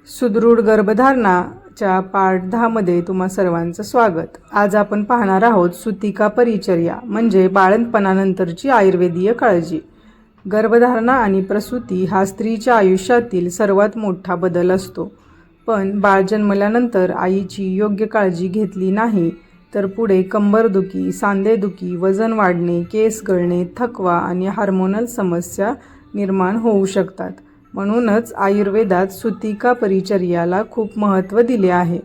सुदृढ गर्भधारणाच्या पार्ट 10 मध्ये तुम्हा सर्वांचं स्वागत। आज आपण पाहणार आहोत सुतिका परिचर्या म्हणजे बाळंतपणानंतरची आयुर्वेदीय काळजी। गर्भधारणा आणि प्रसूती हा स्त्रीच्या आयुष्यातील सर्वात मोठा बदल असतो, पण बाळ जन्मल्यानंतर आईची योग्य काळजी घेतली नाही तर पुढे कंबरदुखी, सांधेदुखी, वजन वाढणे, केस गळणे, थकवा आणि हार्मोनल समस्या निर्माण होऊ शकतात। म्हणूनच आयुर्वेदात सुतिका परिचर्याला खूप महत्त्व दिले आहे।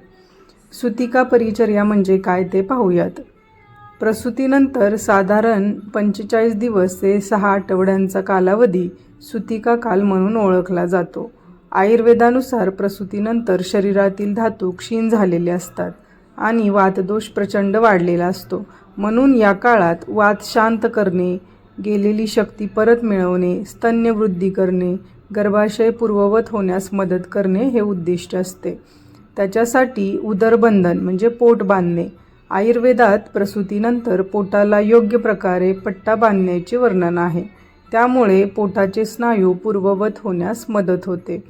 सुतिका परिचर्या म्हणजे काय ते पाहूयात। प्रसूतीनंतर साधारण 45 दिवस ते 6 आठवड्यांचा कालावधी सुतिका काल म्हणून ओळखला जातो। आयुर्वेदानुसार प्रसूतीनंतर शरीरातील धातू क्षीण झालेले असतात आणि वातदोष प्रचंड वाढलेला असतो। म्हणून या काळात वात शांत करणे, गेलेली शक्ती परत मिळवणे, स्तन्यवृद्धी करणे, गर्भाशय पूर्ववत होण्यास मदत करणे हे उद्दिष्ट असते। त्याच्यासाठी उदरबंधन म्हणजे पोट बांधणे। आयुर्वेदात प्रसूतीनंतर पोटाला योग्य प्रकारे पट्टा बांधण्याचे वर्णन आहे, त्यामुळे पोटाचे स्नायू पूर्ववत होण्यास मदत होते,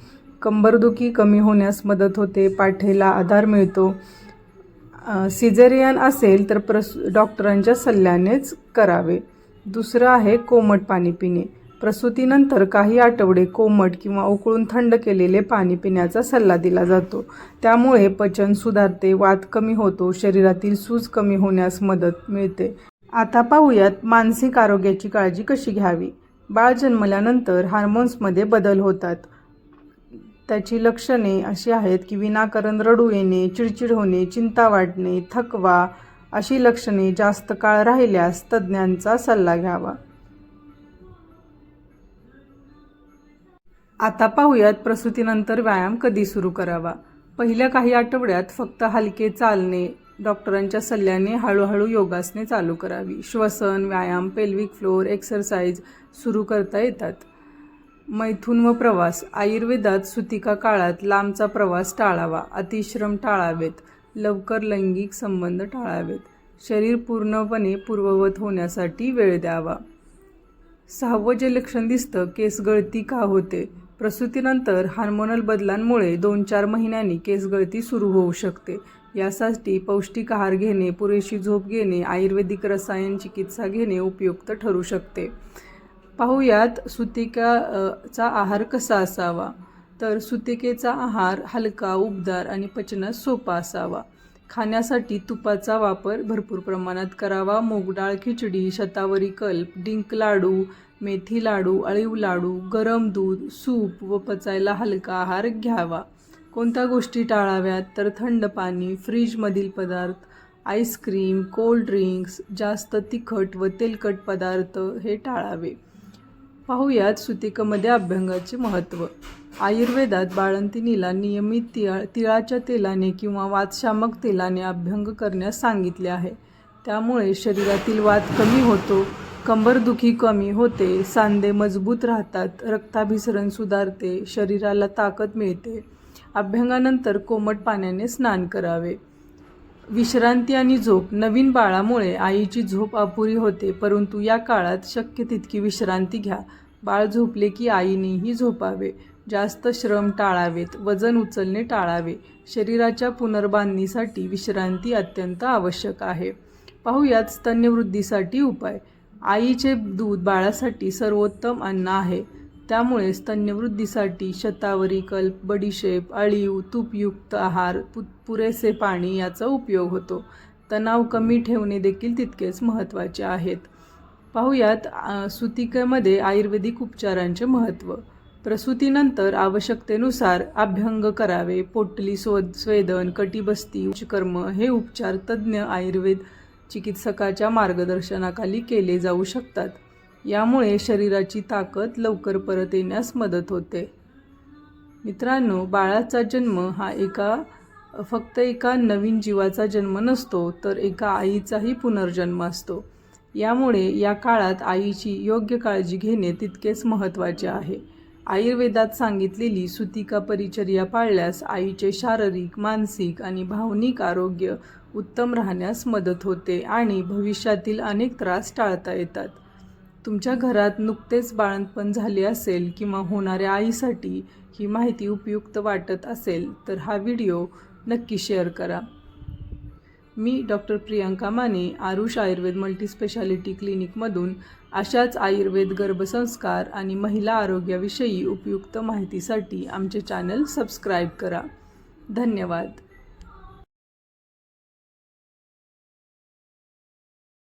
कंबरदुखी कमी होण्यास मदत होते, पाठीला आधार मिळतो। सिझेरियन असेल तर डॉक्टरांच्या सल्ल्यानेच करावे। दुसरं आहे कोमट पाणी पिणे। प्रसूतीनंतर काही आठवडे कोमट किंवा उकळून थंड केलेले पाणी पिण्याचा सल्ला दिला जातो, त्यामुळे पचन सुधारते, वात कमी होतो, शरीरातील सूज कमी होण्यास मदत मिळते। आता पाहूयात मानसिक आरोग्याची काळजी कशी घ्यावी। बाळ जन्मल्यानंतर हार्मोन्समध्ये बदल होतात। त्याची लक्षणे अशी आहेत की विनाकारण रडू येणे, चिडचिड होणे, चिंता वाटणे, थकवा अशी लक्षणे जास्त काळ राहिल्यास तज्ज्ञांचा सल्ला घ्यावा। आता पाहूयात प्रसूतीनंतर व्यायाम कधी सुरू करावा। पहिल्या काही आठवड्यात फक्त हलके चालणे, डॉक्टरांच्या सल्ल्याने हळूहळू योगासने चालू करावी। श्वसन व्यायाम, पेल्विक फ्लोर एक्सरसाइज सुरू करता येतात। मैथून व प्रवास। आयुर्वेदात सुतिका काळात लांबचा प्रवास टाळावा, अतिश्रम टाळावेत, लवकर लैंगिक संबंध टाळावेत, शरीर पूर्णपणे पूर्ववत होण्यासाठी वेळ द्यावा। 6वं जे लक्षण दिसतं, केस गळती का होते। प्रसूतीनंतर हार्मोनल बदलांमुळे 2-4 महिन्यांनी केस गळती सुरू होऊ शकते। यासाठी पौष्टिक आहार घेणे, पुरेशी झोप घेणे, आयुर्वेदिक रसायन चिकित्सा घेणे उपयुक्त ठरू शकते। पाहूयात सुतिकाचा आहार कसा असावा। तर सुतिकेचा आहार हलका, उबदार आणि पचनास सोपा असावा। खाण्यासाठी तुपाचा वापर भरपूर प्रमाणात करावा। मूगडाळ खिचडी, शतावरी कल्प, डिंक लाडू, मेथी लाडू, अळीव लाडू, गरम दूध, सूप व पचायला हलका आहार घ्यावा। कोणत्या गोष्टी टाळाव्यात तर थंड पाणी, फ्रीजमधील पदार्थ, आईस्क्रीम, कोल्ड ड्रिंक्स, जास्त तिखट व तेलकट पदार्थ हे टाळावे। पाहूयात सुतिकेमध्ये अभ्यंगाचे महत्त्व। आयुर्वेदात बाळंतिणीला नियमित तिळाच्या तेलाने किंवा वातशामक तेलाने अभ्यंग करण्यास सांगितले आहे। त्यामुळे शरीरातील वात कमी होतो, कंबरदुखी कमी होते, सांधे मजबूत राहतात, रक्ताभिसरण सुधारते, शरीराला ताकद मिळते। अभ्यंगानंतर कोमट पाण्याने स्नान करावे। विश्रांती आणि झोप। नवीन बाळामुळे आईची झोप अपुरी होते, परंतु या काळात शक्य तितकी विश्रांती घ्या। बाळ झोपले की आईनेही झोपावे। जास्त श्रम टाळावेत, वजन उचलणे टाळावे। शरीराच्या पुनर्बांधणीसाठी विश्रांती अत्यंत आवश्यक आहे। पाहूयात स्तन्यवृद्धीसाठी उपाय। आईचे दूध बाळासाठी सर्वोत्तम अन्न आहे, त्यामुळे स्तन्यवृद्धीसाठी शतावरी कल्प, बडीशेप, अळीव, तूपयुक्त आहार, पुरेसे पाणी याचा उपयोग होतो। तणाव कमी ठेवणे देखील तितकेच महत्त्वाचे आहेत। पाहूयात सुतिकेमध्ये आयुर्वेदिक उपचारांचे महत्त्व। प्रसूतीनंतर आवश्यकतेनुसार अभ्यंग करावे। पोटली स्वेदन, कटिबस्ती, उच्चकर्म हे उपचार तज्ज्ञ आयुर्वेद चिकित्सकाच्या मार्गदर्शनाखाली केले जाऊ शकतात। यामुळे शरीराची ताकद लवकर परत येण्यास मदत होते। मित्रांनो, बाळाचा जन्म हा फक्त एका नवीन जीवाचा जन्म नसतो, तर एका आईचाही पुनर्जन्म असतो। यामुळे या काळात आईची योग्य काळजी घेणे तितकेच महत्त्वाचे आहे। आयुर्वेदात सांगितलेली सुतिका परिचर्या पाळल्यास आईचे शारीरिक, मानसिक आणि भावनिक आरोग्य उत्तम राहण्यास मदत होते आणि भविष्यातील अनेक त्रास टाळता येतात। तुमच्या घरात नुकतेच बाळंतपण झाले असेल किंवा होणाऱ्या आईसाठी ही माहिती उपयुक्त वाटत असेल तर हा व्हिडिओ नक्की शेअर करा. मी डॉक्टर प्रियांका माने, आरुष आयुर्वेद मल्टीस्पेशालिटी क्लिनिकमधून अशाच आयुर्वेद गर्भसंस्कार आणि महिला आरोग्याविषयी उपयुक्त माहितीसाठी आमचे चॅनल सबस्क्राईब करा. धन्यवाद.